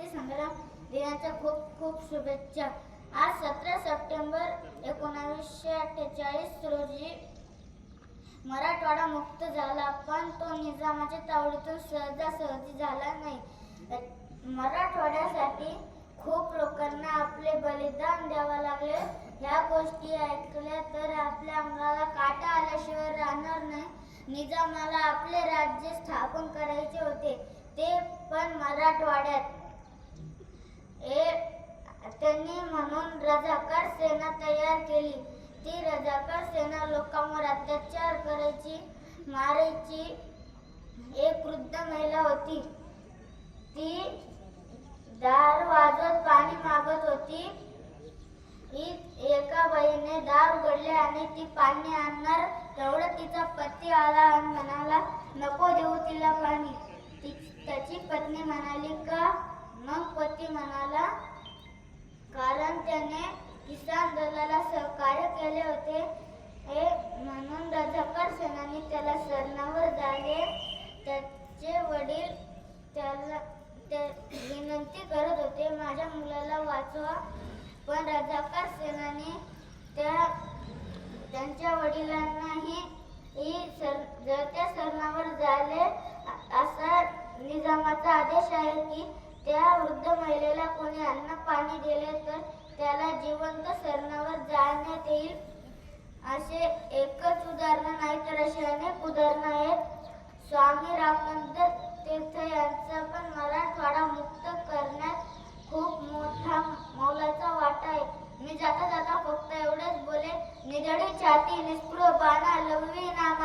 संग्राम दिनाच्या खूप खूप शुभेच्छा। आज 17 सप्टेंबर 1948 रोजी मराठवाडा मुक्त झाला, पण तो निजामाच्या तावडीतून सहजासहजी झाला नाही। मराठवाड्यासाठी खूप लोकांना आपले बलिदान द्यावे लागले। ह्या गोष्टी ऐकल्या तर आपल्या अंगाला काटा आल्याशिवाय राहणार नाही। निजामाला आपले राज्य स्थापन करायचे होते, ते पण मराठवाड्यात। त्यांनी म्हणून रजाकार सेना तयार केली। ती रजाकार सेना लोकांवर अत्याचार करायची, मारायची। एक वृद्ध महिला होती, ती दार वाजवत पाणी मागत होती। एका बाईने दार उघडले आणि ती पाणी आणणार तेवढं तिचा पती आला आणि म्हणाला, नको देऊ तिला पाणी। त्याची पत्नी म्हणाली, का? मग पती म्हणाला, कारण त्याने किसान दलाला सहकार्य केले होते, म्हणून रजाकार सेनानी त्याला शरणावर जाले। त्याचे वडील त्याला विनंती करत होते, माझ्या मुलाला वाचवा, पण रजाकार सेनानी त्यांच्या वडिलांनाही जर त्या शरणावर जाले असा निजामाचा आदेश आहे की त्या वृद्ध महिलेला कोणी अन्न पाणी दिले तर त्याला जिवंत शरणावर जाळण्यात येईल। असे एकच उदाहरण नाही तर अशी अनेक उदाहरणं आहेत। स्वामी रामचंद्र तीर्थ यांचा पण मराठवाडा मुक्त करण्यात खूप मोठा मौलाचा वाटा आहे। मी जाता जाता फक्त एवढेच बोले, निधडी छाती निस्पृह बाणा लववी नाम